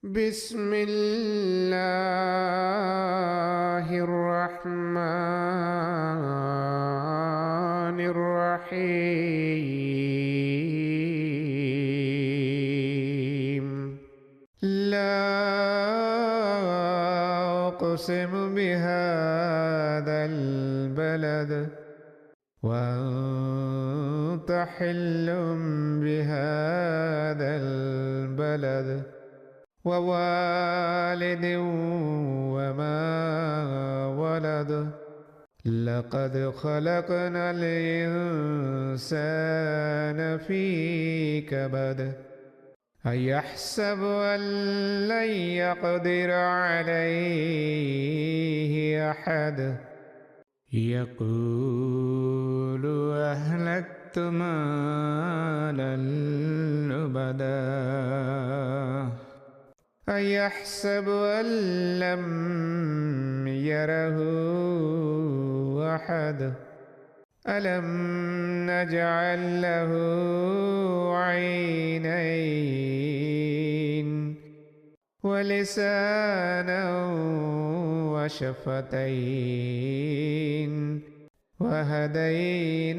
بسم الله الرحمن الرحيم. لا أقسم بهذا البلد وأنت حل بهذا البلد ووالد وما ولد. لقد خلقنا الإنسان في كبد. أيحسب أن لن يقدر عليه أحد. يقول أهلكت مالا لبدا. أيحسب أن لم يره أحد. ألم نجعل له عينين ولسانا وشفتين وهديناه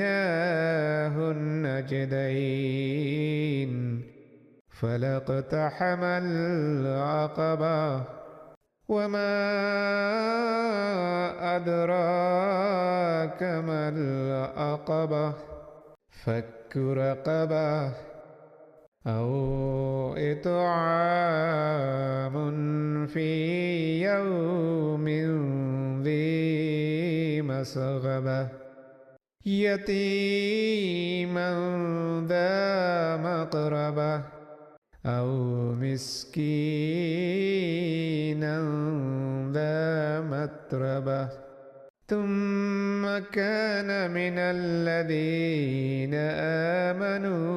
النجدين. فلاقتحم العقبة وما أدراك ما العقبة. فك رقبة أو إطعام في يوم ذي مسغبة. يتيما ذا مقربة أو مسكينا ذا متربة. ثم كان من الذين آمنوا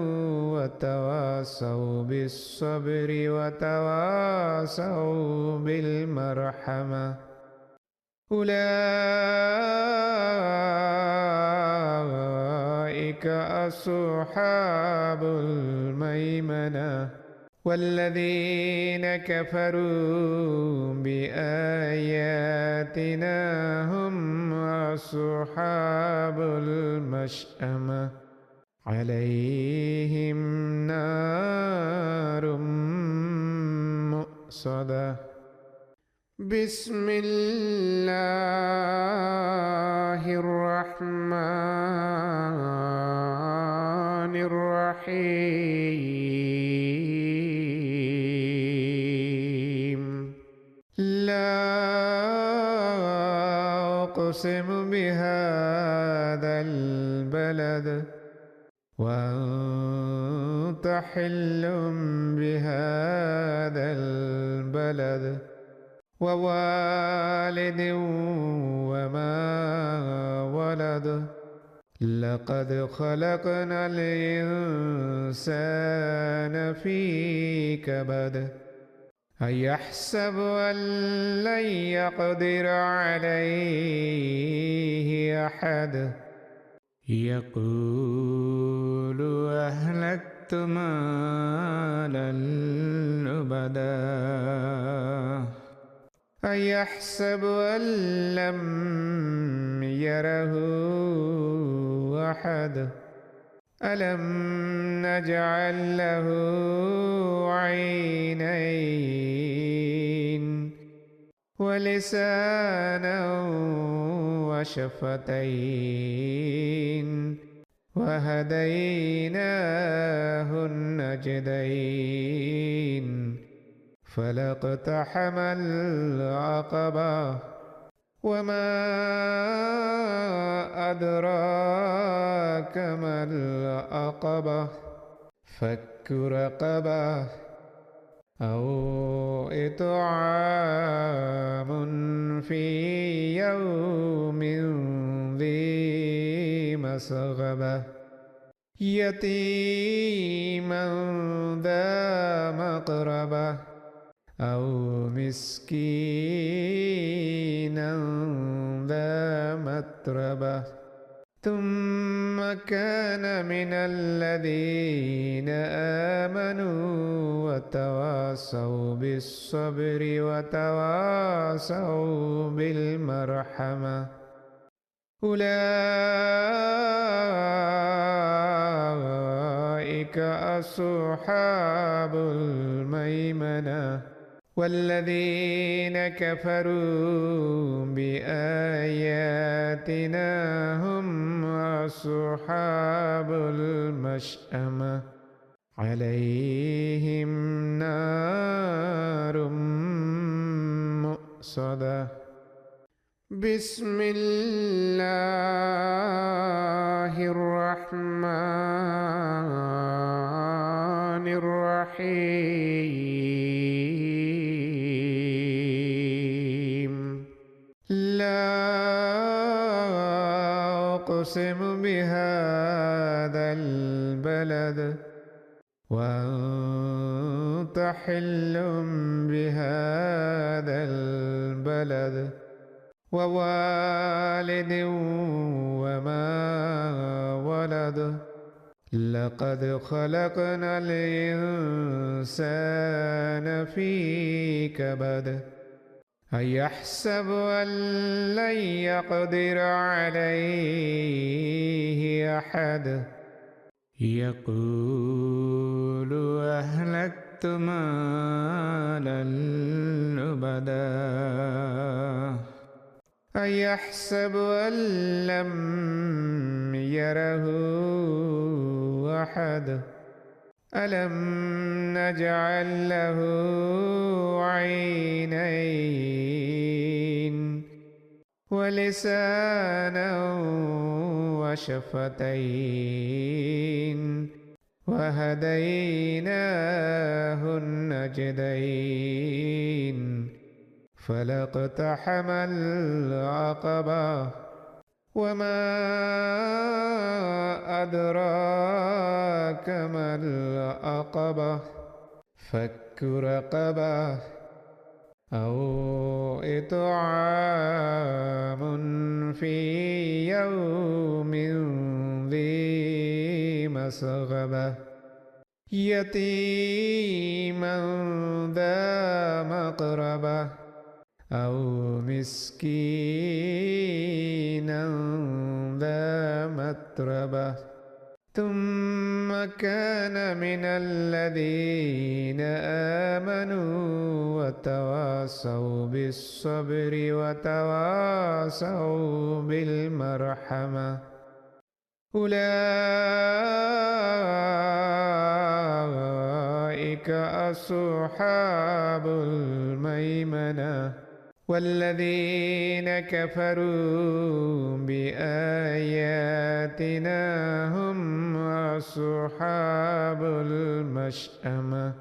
وتواصوا بالصبر وتواصوا بالمرحمة. أولئك أصحاب الميمنة. والذين كفروا بآياتنا هم أصحاب المشأمة. عليهم نار مؤصدة. بسم الله الرحمن الرحيم. لا أقسم بهذا البلد وأنت حل بهذا البلد ووالد وما ولد. لقد خلقنا الإنسان في كبد. أيحسب أن لن يقدر عليه أحد. يقول أهلكت مالا لبدا. أيحسب أن لم يره أحد. ألم نجعل له عينين ولسانا وشفتين وهديناه النجدين. فلاقتحم العقبة وما أدراك ما العقبة. فك رقبة أو إطعام في يوم ذي مسغبة. يتيما ذا مقربة أو مسكينا ذا متربة. ثم كان من الذين آمنوا وتواصوا بالصبر وتواصوا بالمرحمة أولئك أصحاب الميمنة والذين كفروا بآياتنا هم أصحاب المشأمة عليهم نار مؤصدة بسم الله الرحمن الرحيم لا أقسم بهذا البلد وأنت حل بهذا البلد ووالد وما ولد لقد خلقنا الإنسان في كبد أيحسب أن لن يقدر عليه أحد يقول أهلكت مالا لبدا أيحسب أن لم يره أحد ألم نجعل له عينين ولسانا وشفتين وهديناه النجدين فلاقتحم العقبة وما أدراك ما العقبة فك رقبة أو إطعام في يوم ذي مسغبة يتيما ذا مقربة أو مسكينا ذا متربة ثم كان من الذين آمنوا وتواصوا بالصبر وتواصوا بالمرحمة أولئك أصحاب الميمنة والذين كفروا بآياتنا هم أصحاب المشأمة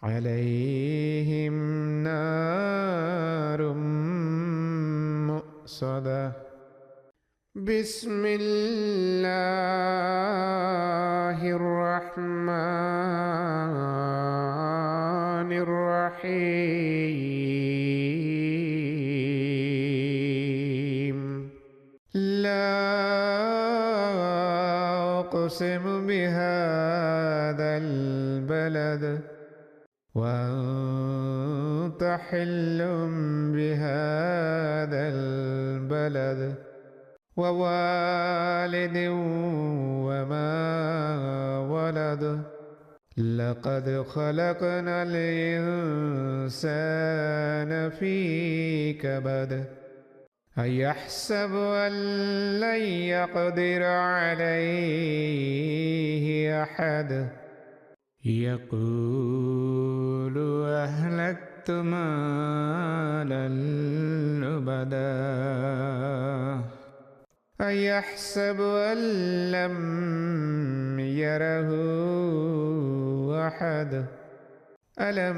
عليهم نار مؤصدة بسم الله الرحمن الرحيم لا أقسم بهذا البلد وأنت حل بهذا البلد ووالد وما ولد لقد خلقنا الإنسان في كبد أيحسب أن لن يقدر عليه أحد يقول أهلكت مالا لبدا أيحسب أن لم يره أحد ألم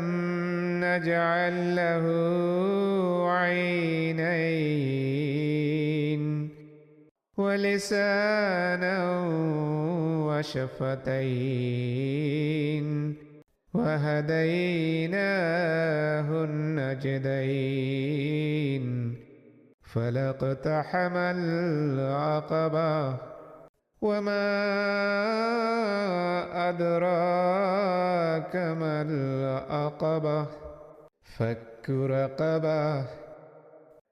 نجعل له عينين ولسانا وشفتين وهديناه النجدين فلاقتحم العقبة وما أدراك ما العقبة فك رقبة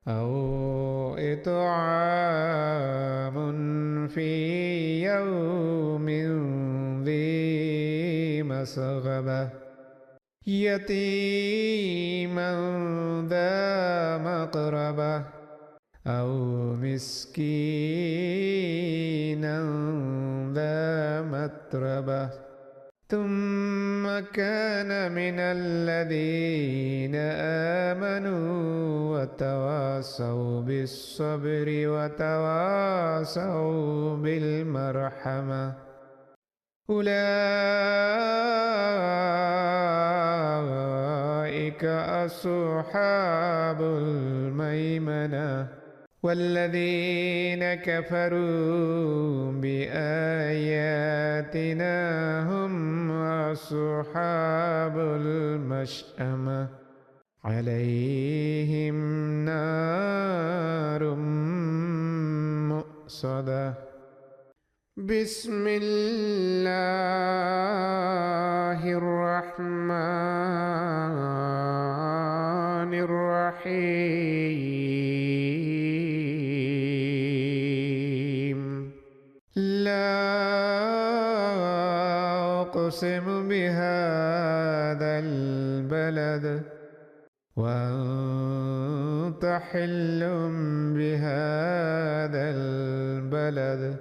أو إطعام في يوم ذي مسغبة يتيما ذا مقربة أو مسكينا ذا متربة ثم كان من الذين آمنوا وتواصوا بالصبر وتواصوا بالمرحمة أولئك أصحاب الميمنة والذين كفروا بآياتنا هم أصحاب المشأمة عليهم نار مؤصدة بسم الله الرحمن الرحيم لا أقسم بهذا البلد وأنت حل بهذا البلد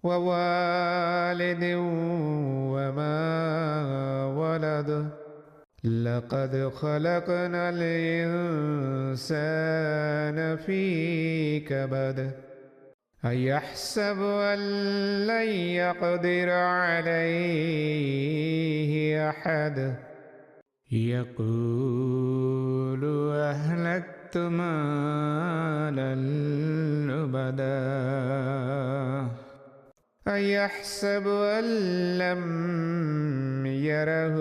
ووالد وما ولد لقد خلقنا الإنسان في كبد أيحسب أن لن يقدر عليه أحد يقول أهلكت مالا لبدا أيحسب أن لم يره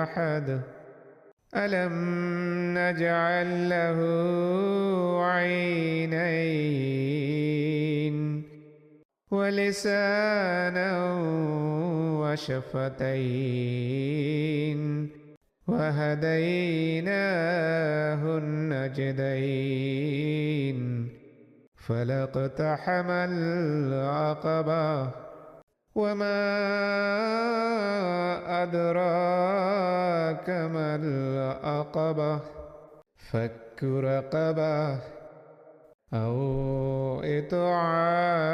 أحد ألم نجعل له عينين ولسانا وشفتين وهديناه النجدين فلاقتحم العقبة وما أدراك ما العقبة فك رقبة أو إطعام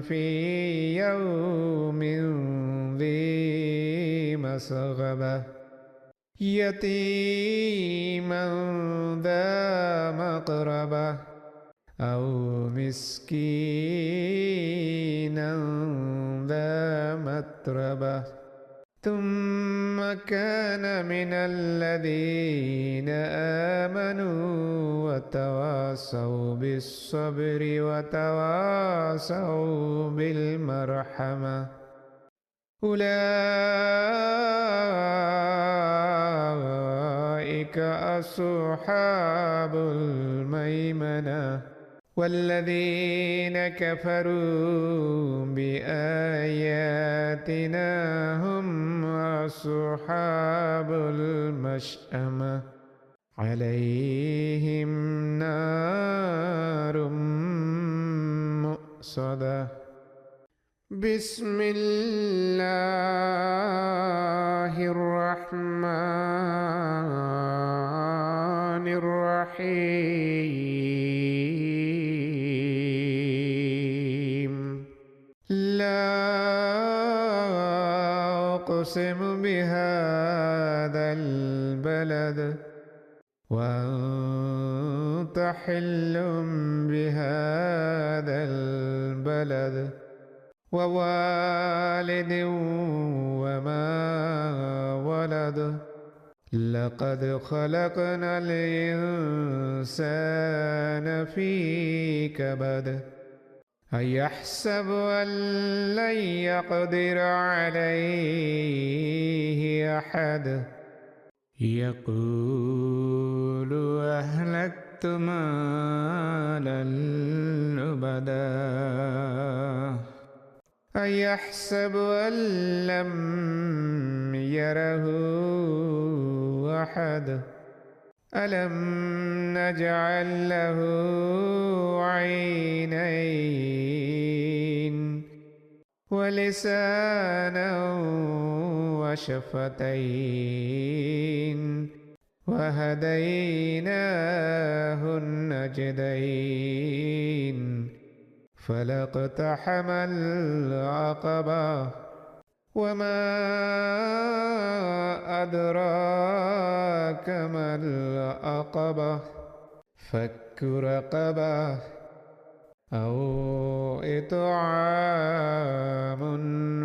في يوم ذي مسغبة يتيما ذا مقربة أو مسكينا ذا متربة ثم كان من الذين آمنوا وتواصوا بالصبر وتواصوا بالمرحمة أولئك أصحاب الميمنة والذين كفروا بآياتنا هم أصحاب المشأمة عليهم نار مؤصدة بسم الله الرحمن الرحيم لا أقسم بهذا البلد وأنت حل بهذا البلد ووالد وما ولد لقد خلقنا الإنسان في كبد أيحسب أن لن يقدر عليه أحد يقول أهلكت أهلكت مالا لبدا أيحسب أن لم يره أحد ألم نجعل له عينين ولسانا وشفتين وهديناه النجدين فلاقتحم العقبة وما أدراك ما العقبة فك رقبة أو إطعام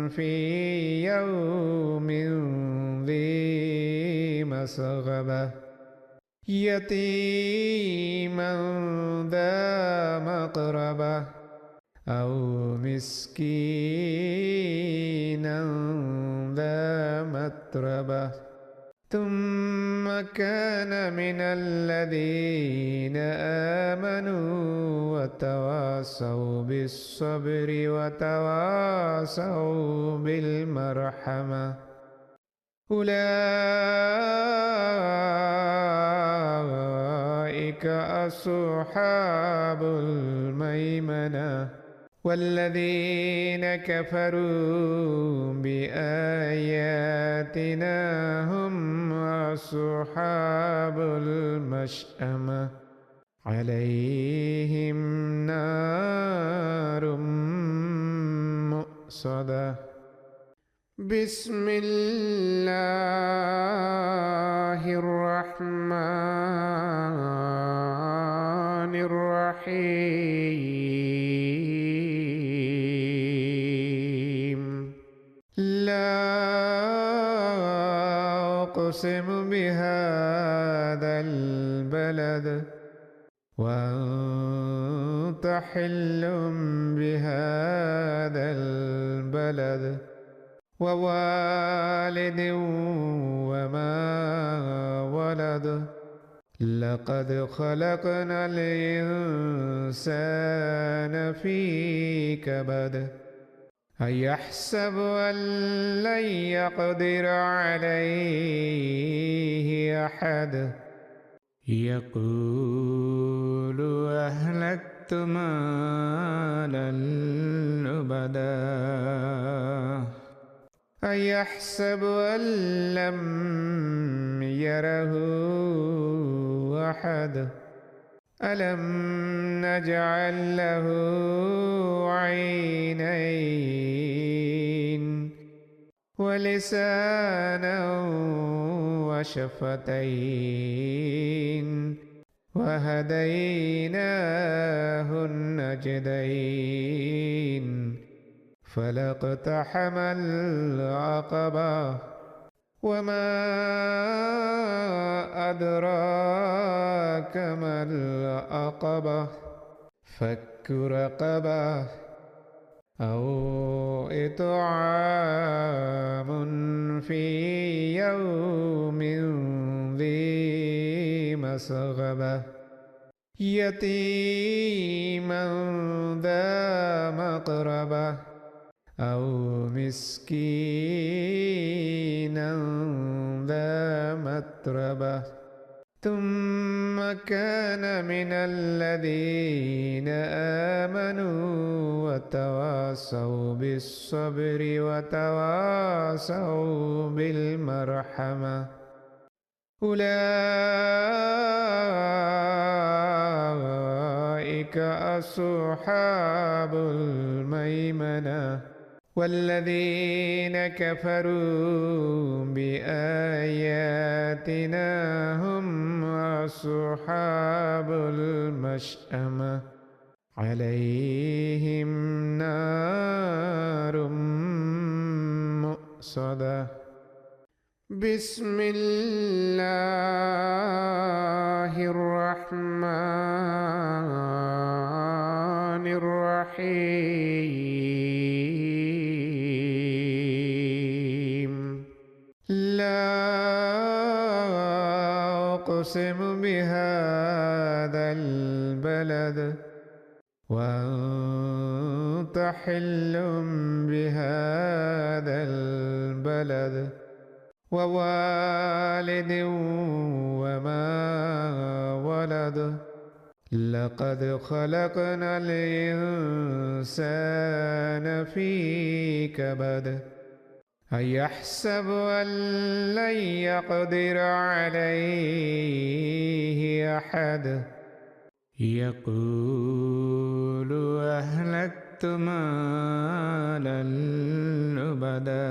في يوم ذي مسغبة يتيما ذا مقربة أو مسكينا ذا متربة ثم كان من الذين آمنوا وتواصوا بالصبر وتواصوا بالمرحمة أولئك أصحاب الميمنة والذين كفروا بآياتنا هم أصحاب المشأمة عليهم نار مؤصدة بسم الله الرحمن الرحيم لا أقسم بهذا البلد وأنت حل بهذا البلد ووالد وما ولد لقد خلقنا الإنسان في كبد أيحسب أن لن يقدر عليه أحد يقول أهلكت مالا لبدا أيحسب أن لم يره أحد ألم نجعل له عينين ولسانا وشفتين وهديناه النجدين فلاقتحم العقبة وما أدراك ما العقبة فك رقبة أو إطعام في يوم ذي مسغبة يتيما ذا مقربة أو مسكينا ذا متربة ثم كان من الذين آمنوا وتواصوا بالصبر وتواصوا بالمرحمة أولئك أصحاب الميمنة والذين كفروا بآياتنا هم أصحاب المشأمة عليهم نار مؤصدة بسم الله الرحمن الرحيم لا أقسم بهذا البلد وأنت حل بهذا البلد ووالد وما ولد لقد خلقنا الإنسان في كبد أيحسب أن لن يقدر عليه أحد يقول أهلكت مالا لبدا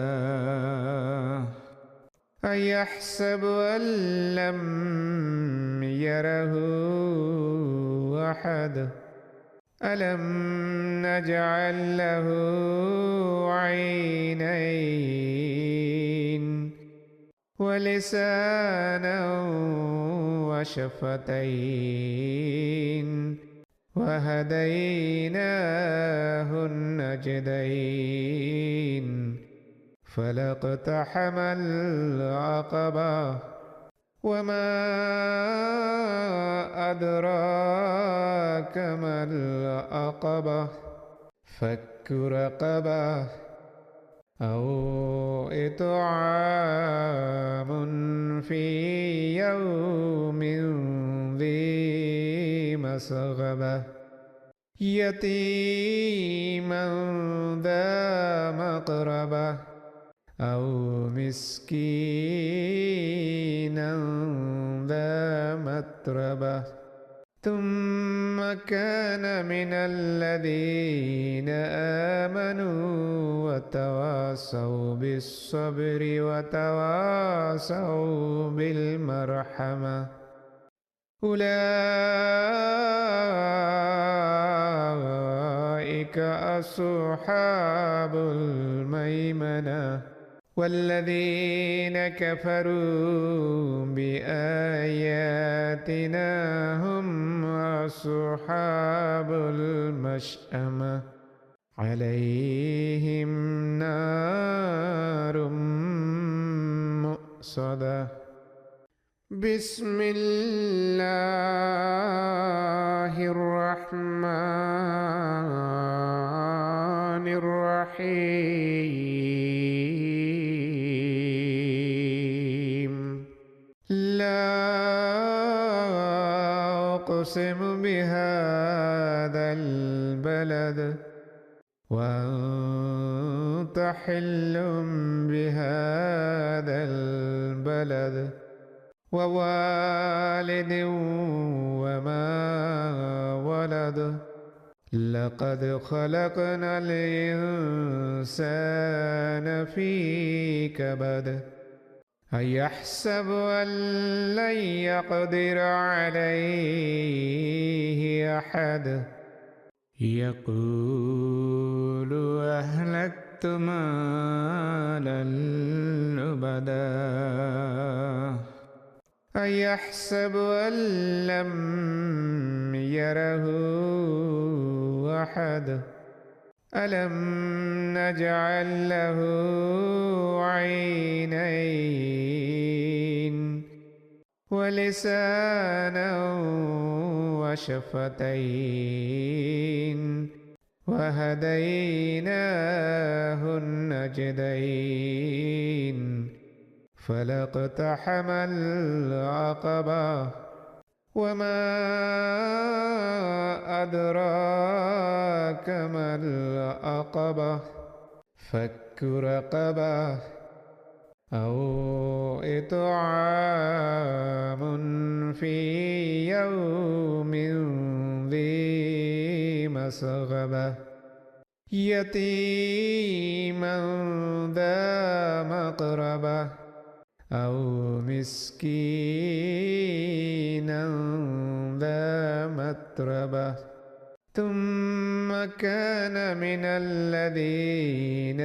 أيحسب أن لم يره أحد ألم نجعل له عينين ولسانا وشفتين وهديناه النجدين فلاقتحم العقبة وما أدراك ما العقبة فك رقبة أو إطعام في يوم ذي مسغبة يتيما ذا مقربة أو مسكينا ذا متربة ثم كان من الذين آمنوا وتواصوا بالصبر وتواصوا بالمرحمة أولئك أصحاب الميمنة والذين كفروا بآياتنا هم أصحاب المشأمة عليهم نار مؤصدة بسم الله الرحمن الرحيم لا أقسم بهذا البلد وأنت حل بهذا البلد ووالد وما ولد لقد خلقنا الإنسان في كبد أيحسب أن لن يقدر عليه أحد يقول أهلكت مالا لبدا أيحسب أن لم يره أحد ألم نجعل له عينين ولسانا وشفتين وهديناه النجدين فلاقتحم العقبة وما أدراك ما العقبة فك رقبة أو إطعام في يوم ذي مسغبة يتيما ذا مقربة أو مسكينا ذا متربة ثم كان من الذين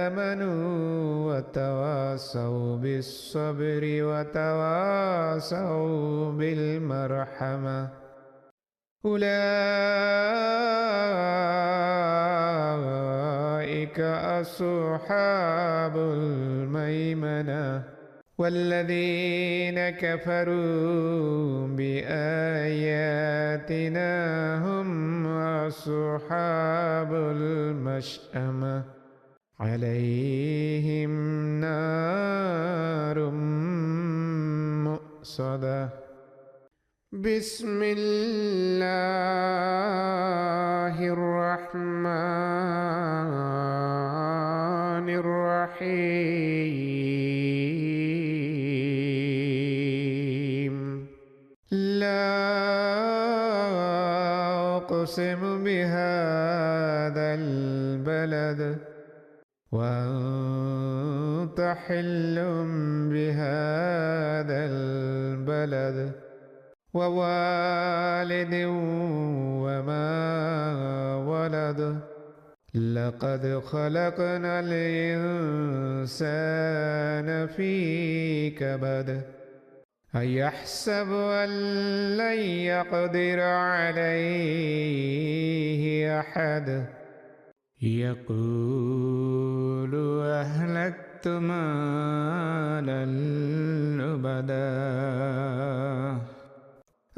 آمنوا وتواصوا بالصبر وتواصوا بالمرحمة أولئك أصحاب الميمنة والذين كفروا بآياتنا هم أصحاب المشأمة عليهم نار مؤصدة بسم الله الرحمن الرحيم لا أقسم بهذا البلد وأنت حل بهذا البلد ووالد وما ولد لقد خلقنا الإنسان في كبد أيحسب أن لن يقدر عليه أحد يقول أهلكت مالا لبدا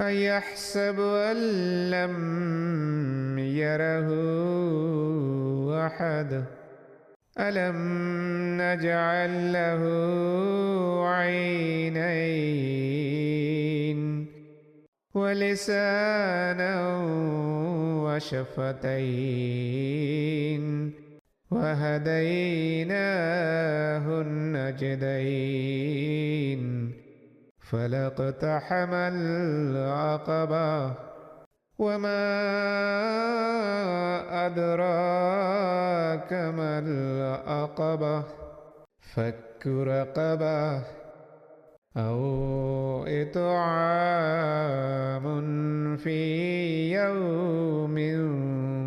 أيحسب أن لم يره أحد ألم نجعل له عينين ولسانا وشفتين وهديناه النجدين فلاقتحم العقبة وما أدراك ما العقبة فك رقبة أو إطعام في يوم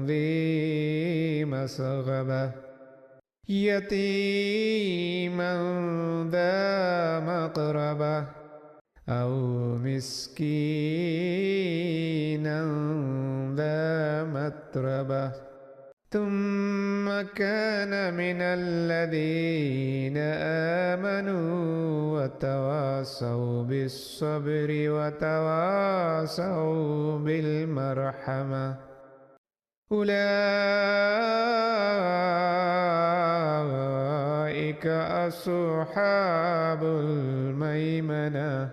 ذي مسغبة يتيما ذا مقربة أو مسكينا ذا متربة ثم كان من الذين آمنوا وتواصوا بالصبر وتواصوا بالمرحمة أولئك أصحاب الميمنة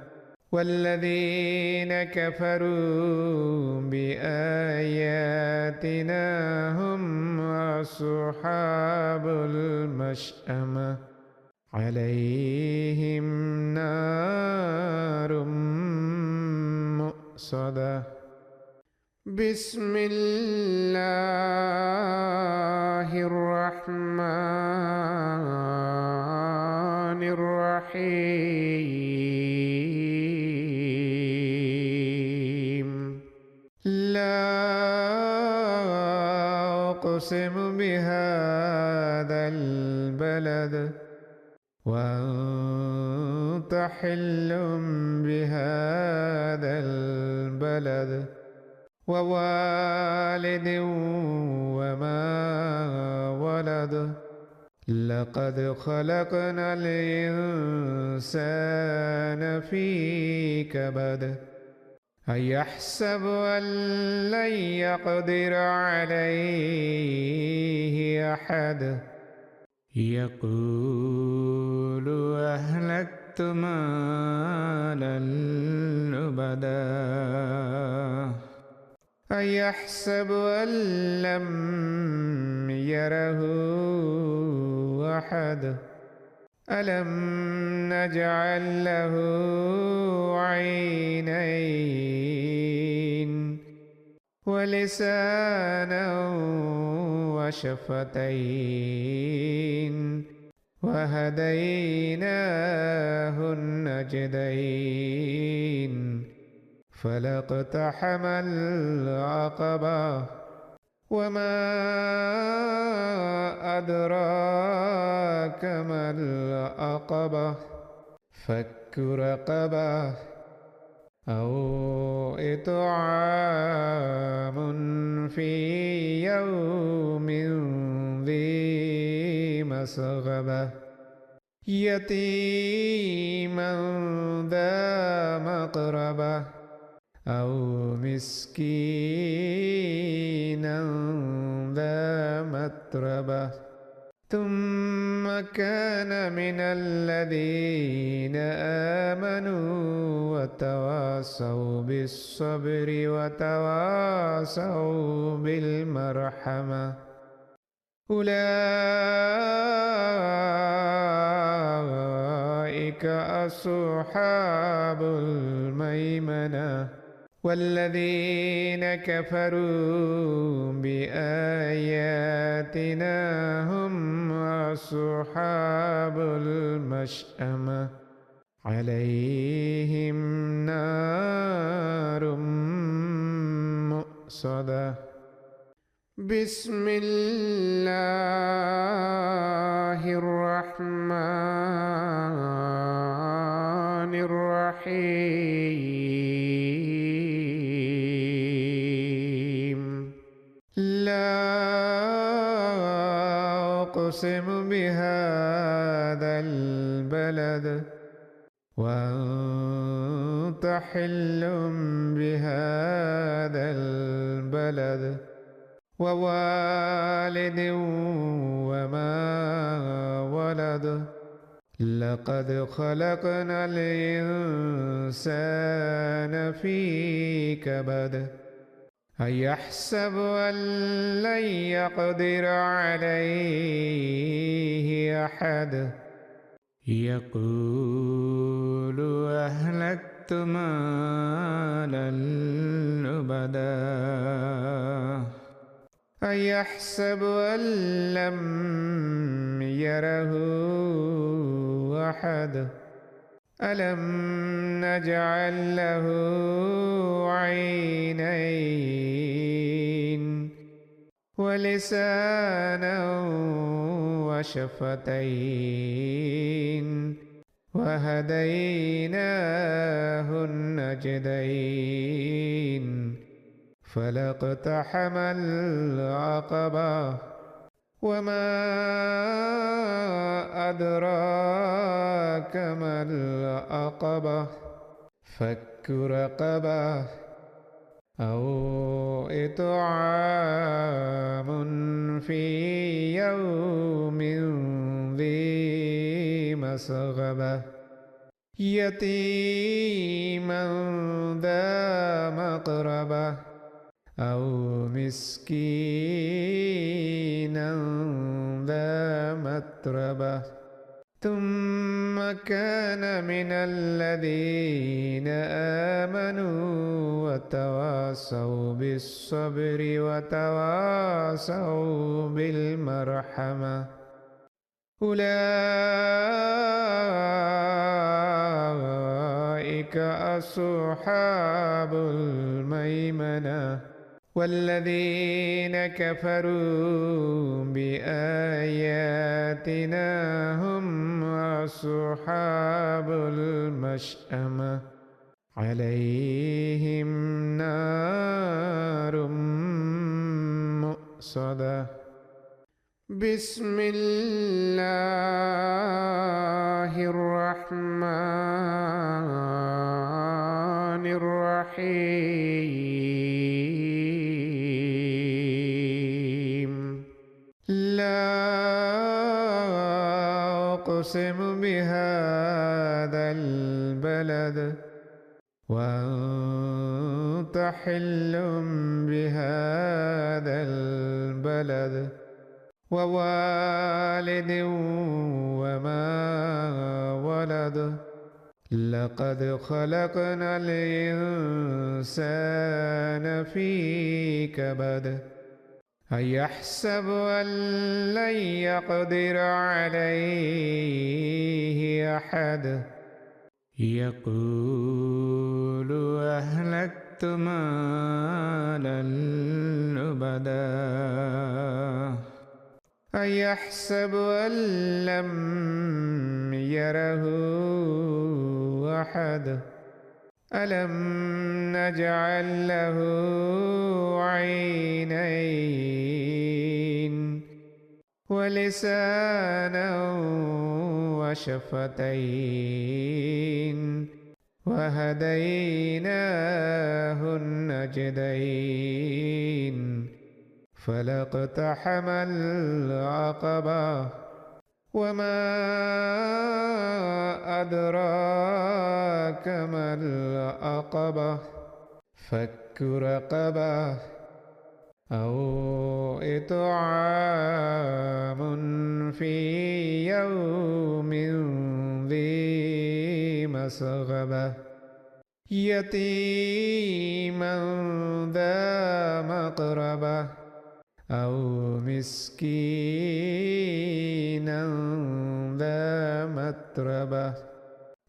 والذين كفروا بآياتنا هم أصحاب المشأمة عليهم نار مؤصدة بسم الله الرحمن الرحيم لا أقسم بهذا البلد وأنت حل بهذا البلد ووالد وما ولد لقد خلقنا الإنسان في كبد أيحسب أن لن يقدر عليه أحد يقول أهلكت مالا لبدا أيحسب أن لم يره أحد ألم نجعل له عينين ولسانا وشفتين وهديناه النجدين فلاقتحم العقبة وما أدراك ما العقبة فك رقبة أو إطعام في يوم ذي مسغبة يتيما ذا مقربة أو مسكينا ذا متربة ثم كان من الذين آمنوا وتواصوا بالصبر وتواصوا بالمرحمة أولئك أصحاب الميمنة والذين كفروا بآياتنا هم أصحاب المشأمة عليهم نار مؤصدة بسم الله الرحمن الرحيم لا أقسم بهذا البلد وأنت حل بهذا البلد ووالد وما ولد لقد خلقنا الإنسان في كبد أيحسب أن لن يقدر عليه أحد يقول أهلكت مالا لبدا أيحسب أن لم يره أحد ألم نجعل له عينين ولسانا وشفتين وهديناه النجدين فلاقتحم العقبة وما أدراك ما العقبة فك رقبة أو إطعام في يوم ذي مسغبة يتيما ذا مقربة أو مسكينا ذا متربة ثم كان من الذين آمنوا وتواصوا بالصبر وتواصوا بالمرحمة أولئك أصحاب الميمنة والذين كفروا بآياتنا هم أصحاب المشأمة عليهم نار مؤصدة بسم الله الرحمن الرحيم لا أقسم بهذا البلد وأنت حل بهذا البلد ووالد وما ولد لقد خلقنا الإنسان في كبد أيحسب أن لن يقدر عليه أحد يقول أهلكت مالا لبدا أيحسب أن لم يره أحد ألم نجعل له عينين ولسانا وشفتين وهديناه النجدين فلاقتحم العقبة وما أدراك ما العقبة فك رقبة أو إطعام في يوم ذي مسغبة يتيما ذا مقربة أو مسكينا ذا متربة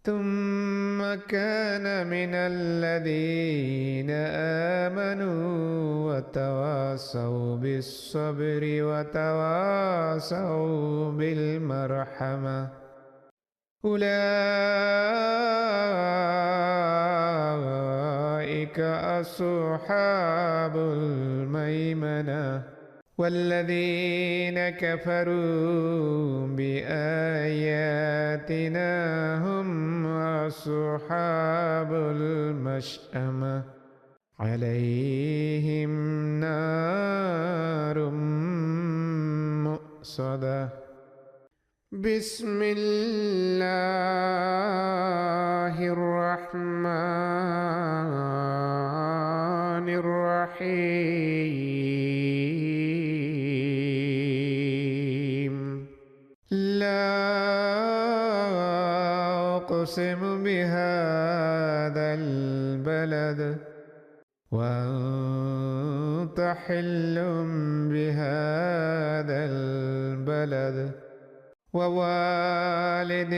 ثم كان من الذين آمنوا وتواصوا بالصبر وتواصوا بالمرحمة أولئك أصحاب الميمنة والذين كفروا بآياتنا هم أصحاب المشأمة عليهم نار مؤصدة بسم الله الرحمن الرحيم لا أقسم بهذا البلد وأنت حل بهذا البلد ووالد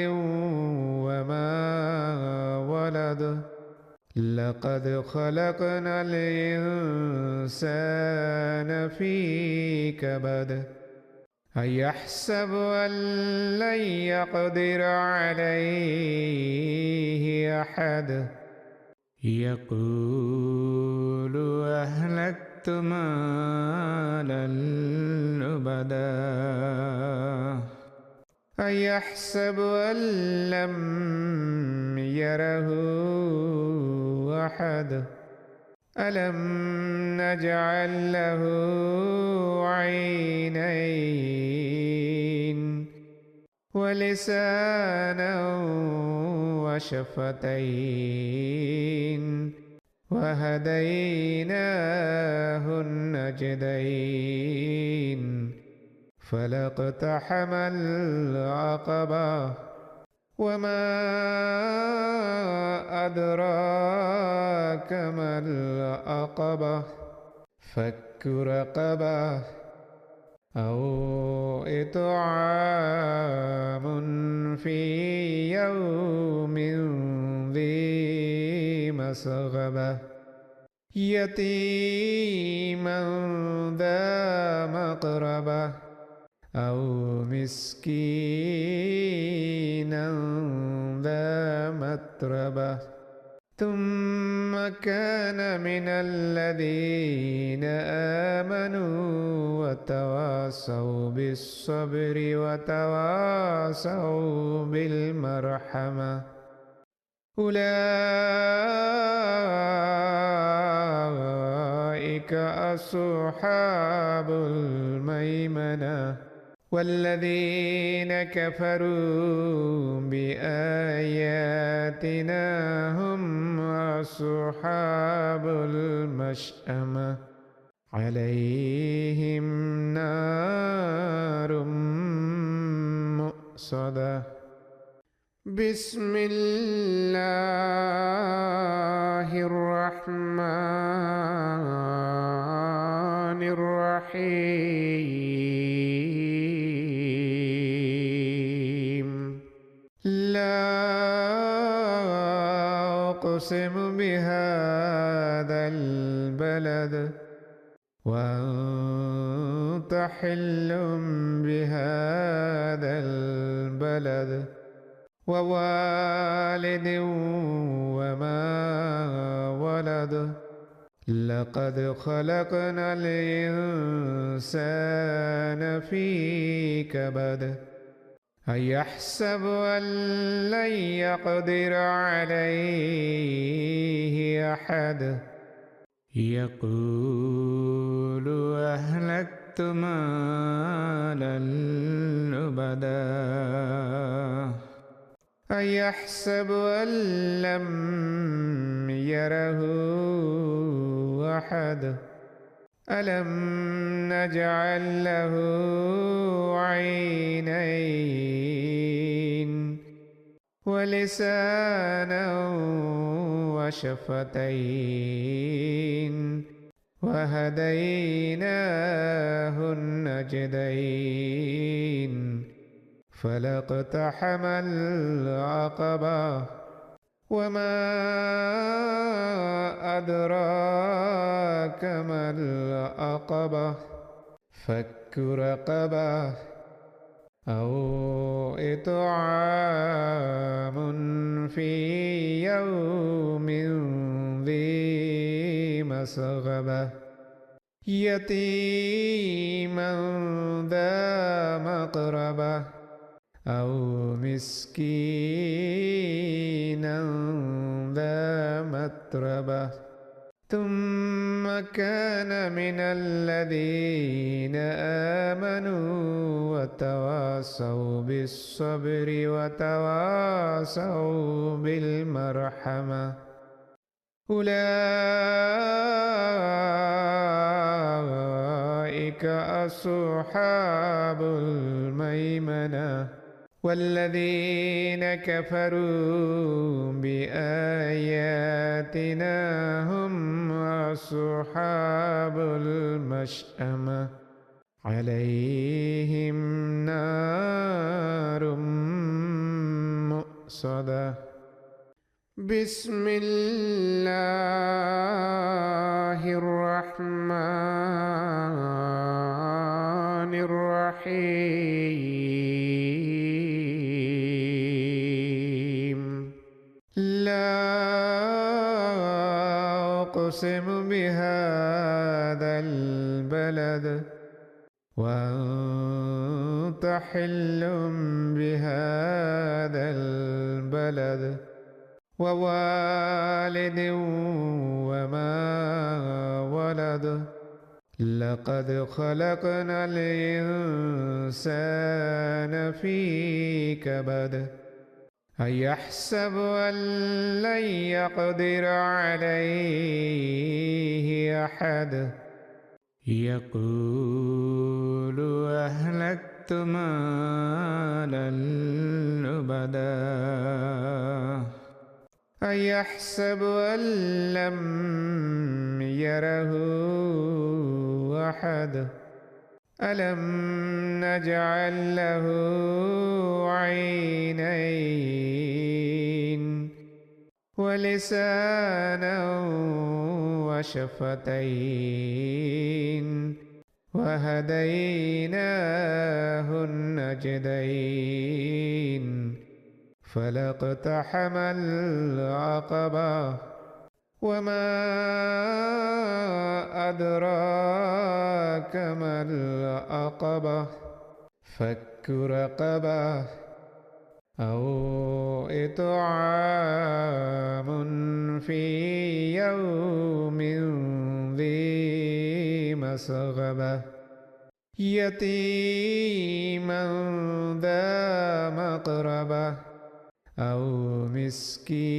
وما ولد لقد خلقنا الإنسان في كبد أيحسب أن لن يقدر عليه أحد يقول أهلكت مالا لبدا أيحسب أن لم يره أحد ألم نجعل له عينين ولسانا وشفتين وهديناه النجدين فلاقتحم العقبة وما أدراك ما العقبة فك رقبة أو إطعام في يوم ذي مسغبة يتيما ذا مقربة أو مسكينا ذا متربة ثم كان من الذين آمنوا وتواصوا بالصبر وتواصوا بالمرحمة أولئك أصحاب الميمنة والذين كفروا بآياتنا هم أصحاب المشأمة عليهم نار مؤصدة بسم الله الرحمن الرحيم لا أقسم بهذا البلد وأنت حل بهذا البلد ووالد وما ولد لقد خلقنا الإنسان في كبد أيحسب أن لن يقدر عليه أحد يقول أهلكت مالا لبدا أيحسب أن لم يره أحد ألم نجعل له عينين ولسانا وشفتين وهديناه النجدين فلاقتحم العقبة وما أدراك ما العقبة فك رقبة أو إطعام في يوم ذي مسغبة يتيما ذا مقربة أو مسكينا ذا متربة ثم كان من الذين آمنوا وتواصوا بالصبر وتواصوا بالمرحمة أولئك أصحاب الميمنة والذين كفروا بآياتنا هم أصحاب المشأمة عليهم نار مؤصدة بسم الله الرحمن الرحيم لا أقسم بهذا البلد وأنت حل بهذا البلد ووالد وما ولد لقد خلقنا الإنسان في كبد أيحسب أن لن يقدر عليه أحد يقول أهلكت مالا لبدا أيحسب أن لم يره أحد ألم نجعل له عينين ولسانا وشفتين وهديناه النجدين فلاقتحم العقبة وما أدراك ما العقبة فك رقبة أو إطعام في يوم ذي مسغبة يتيما ذا مقربة أو مسكينا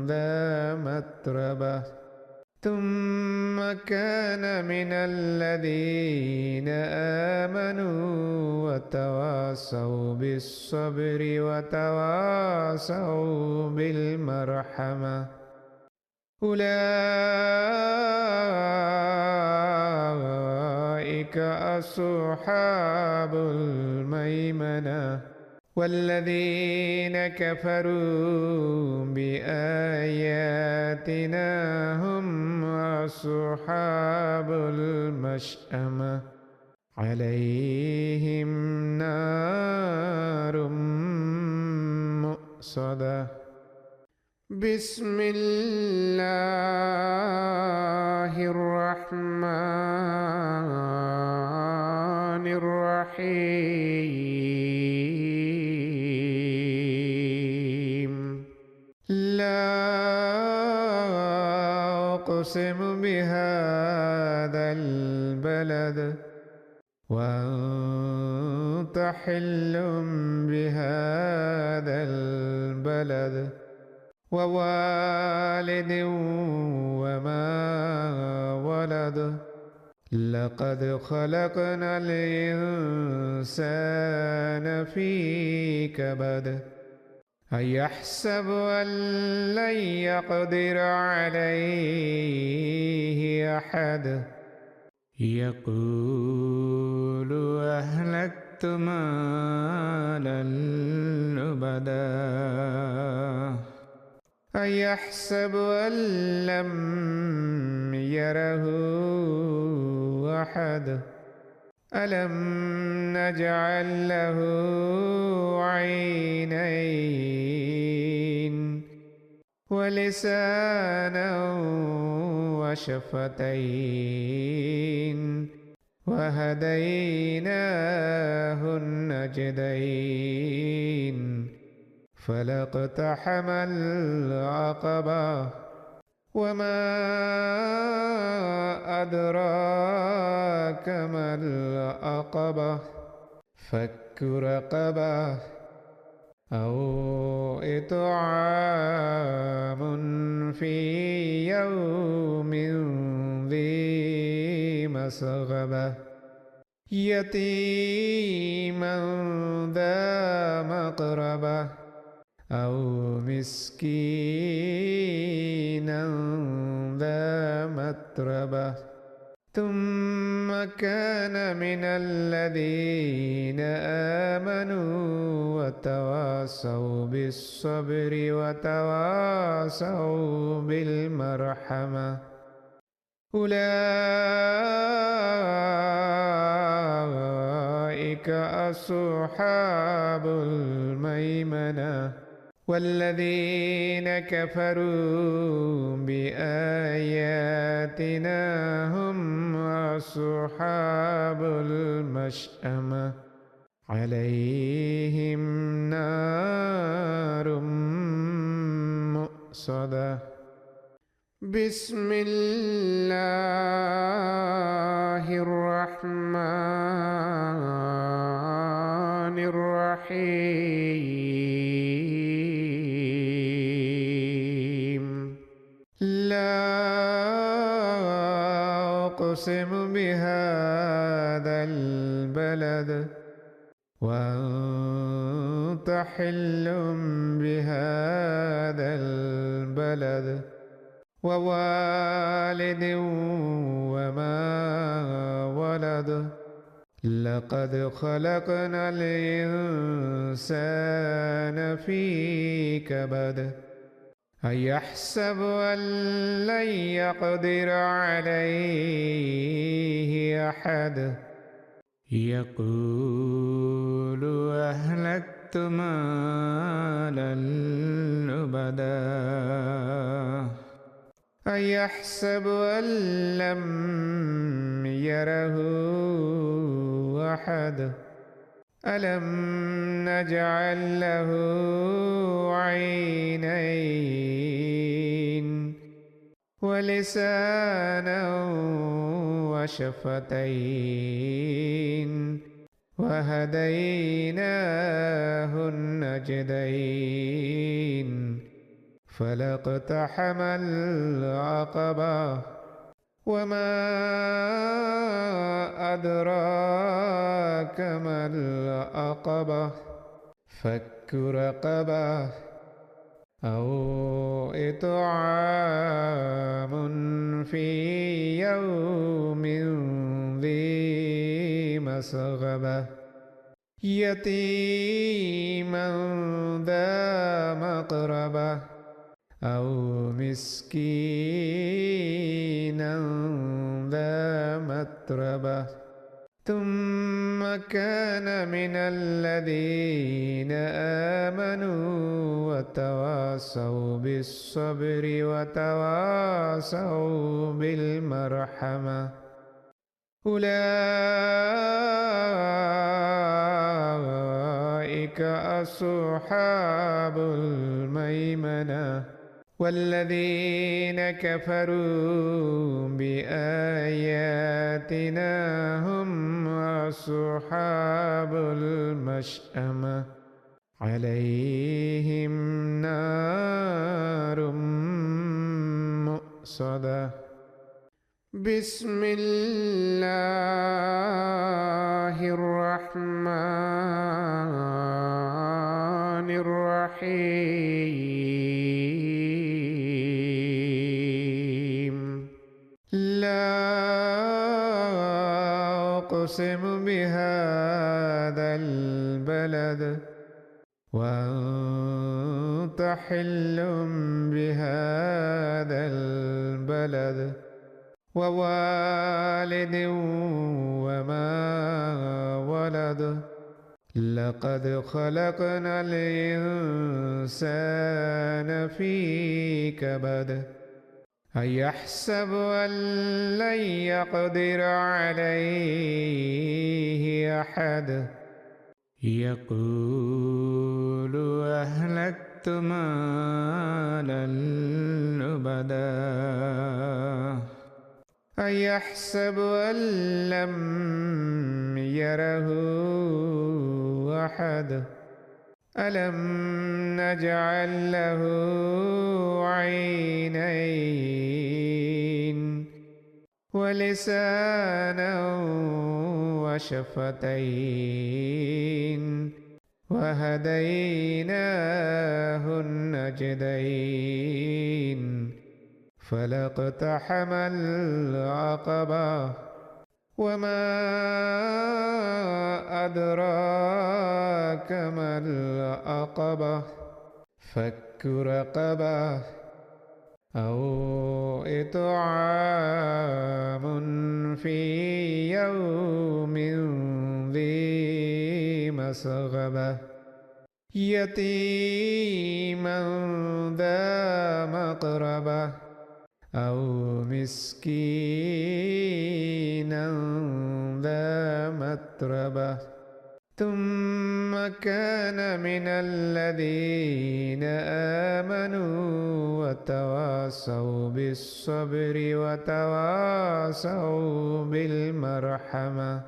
ذا متربة ثم كان من الذين آمنوا وتواصوا بالصبر وتواصوا بالمرحمة أولئك أصحاب الميمنة والذين كفروا بآياتنا هم أصحاب المشأمة عليهم نار مؤصدة بسم الله الرحمن الرحيم لا أقسم بهذا البلد وأنت حل بهذا البلد ووالد وما ولد لقد خلقنا الإنسان في كبد أيحسب أن لن يقدر عليه أحد يقول أهلكت مالا لبدا أيحسب أن لم يره أحد ألم نجعل له عينين ولسانا وشفتين وهديناه النجدين فلاقتحم العقبة وما أدراك ما العقبة فك رقبة أو إطعام في يوم ذي مسغبة يتيما ذا مقربة أو مسكينا ذا متربة ثم كان من الذين آمنوا وتواصوا بالصبر وتواصوا بالمرحمة أولئك أصحاب الميمنة والذين كفروا بآياتنا هم أصحاب المشأمة عليهم نار مؤصدة بسم الله الرحمن الرحيم لا أقسم بهذا البلد وأنت حل بهذا البلد ووالد وما ولد لقد خلقنا الإنسان في كبد أيحسب أن لن يقدر عليه أحد يقول أهلكت مالا لبدا أيحسب أن لم يره أحد ألم نجعل له عينين ولسانا وشفتين وهديناه النجدين فلاقتحم العقبة وما أدراك ما العقبة فك رقبة أو إطعام في يوم ذي مسغبة يتيما ذا مقربة أو مسكينا ذا متربة ثم كان من الذين آمنوا وتواصوا بالصبر وتواصوا بالمرحمة أولئك أصحاب الميمنة والذين كفروا بآياتنا هم أصحاب المشأمة عليهم نار مؤصدة بسم الله الرحمن الرحيم لا أقسم بهذا البلد وأنت حل بهذا البلد ووالد وما ولد لقد خلقنا الإنسان في كبد أيحسب أن لن يقدر عليه أحد يقول أهلكت مالا لبدا أيحسب أن لم يره أحد ألم نجعل له عينين ولسانا وشفتين وهديناه النجدين فلاقتحم العقبة وما أدراك ما العقبة فك رقبة أو إطعام في يوم ذي مسغبة يتيما ذا مقربة أو مسكينا ذا متربة ثم كان من الذين آمنوا وتواصوا بالصبر وتواصوا بالمرحمة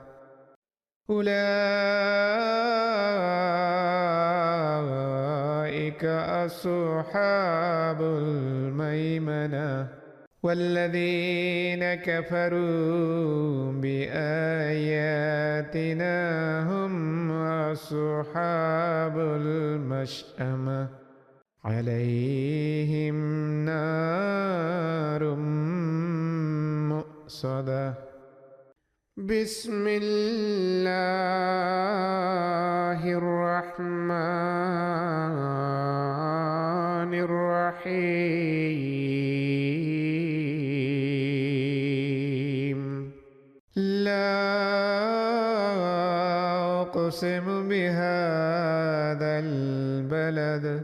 أولئك أصحاب الميمنة والذين كفروا بآياتنا هم أصحاب المشأمة عليهم نار مؤصدة بسم الله الرحمن الرحيم لا أقسم بهذا البلد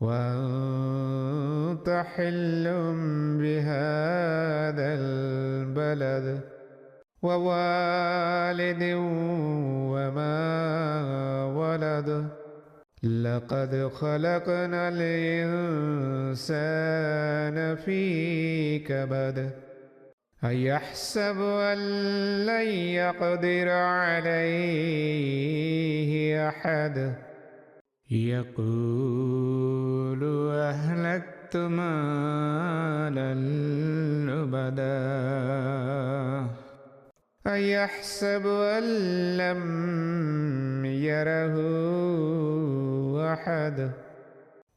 وأنت حل بهذا البلد ووالد وما ولد لقد خلقنا الإنسان في كبد أيحسب أن لن يقدر عليه أحد يقول أهلكت مالا لبدا أيحسب أن لم يره أحد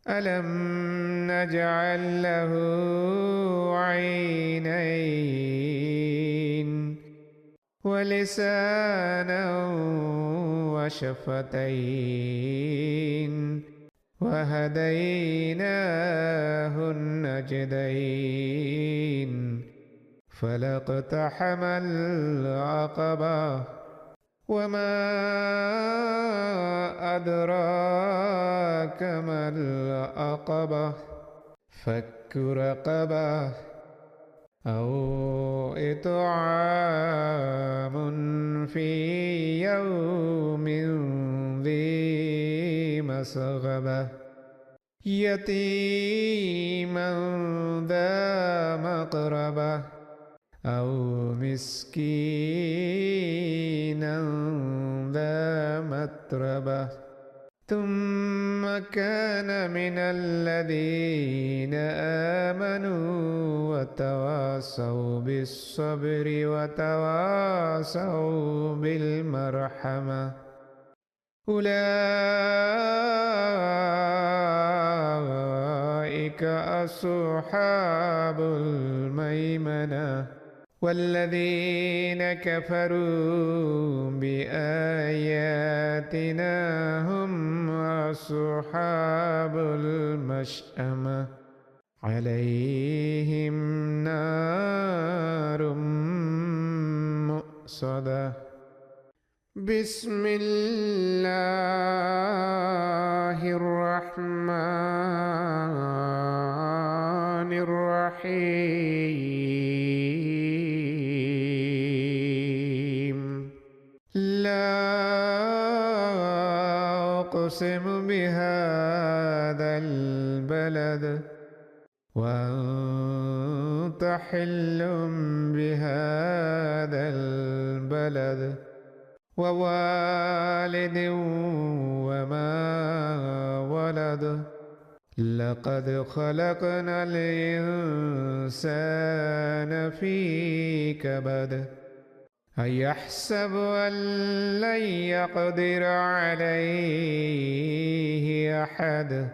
ألم نجعل له عينين ولسانا وشفتين وهديناه النجدين فلاقتحم العقبة وما أدراك ما العقبة فك رقبة أو إطعام في يوم ذي مسغبة يتيما ذا مقربة أو مسكينا ذا متربة ثم كان من الذين آمنوا وتواصوا بالصبر وتواصوا بالمرحمة أولئك أصحاب الميمنة والذين كفروا بآياتنا هم أصحاب المشأمة عليهم نار مؤصدة بسم الله الرحمن الرحيم لا أقسم بهذا البلد وأنت حل بهذا البلد ووالد وما ولد لقد خلقنا الإنسان في كبد أيحسب أن لن يقدر عليه أحد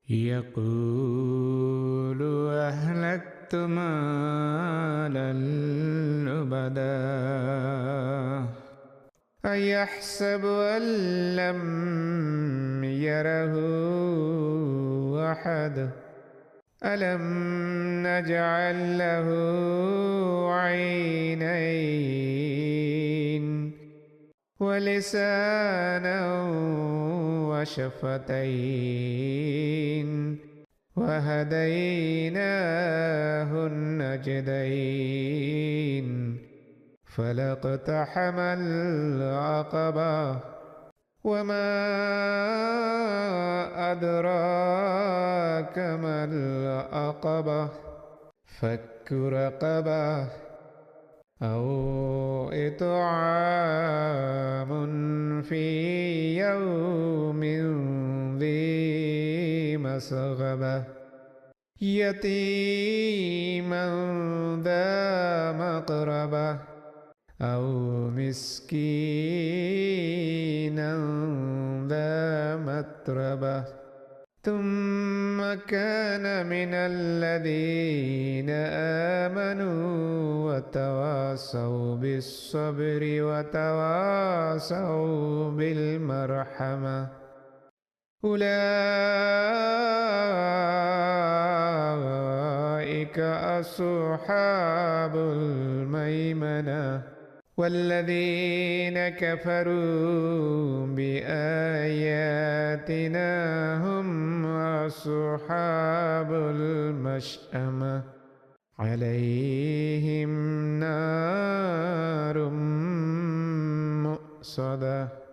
يقول أهلكت مالا لبدا أيحسب أن لم يره أحد ألم نجعل له عينين ولسانا وشفتين وهديناه النجدين فلاقتحم العقبة وما أدراك ما العقبة فك رقبة أو إطعام في يوم ذي مسغبة يتيما ذا مقربة أو مسكينا ذا متربة ثم كان من الذين آمنوا وتواصوا بالصبر وتواصوا بالمرحمة أولئك أصحاب الميمنة والذين كفروا بآياتنا هم أصحاب المشأمة عليهم نار مؤصدة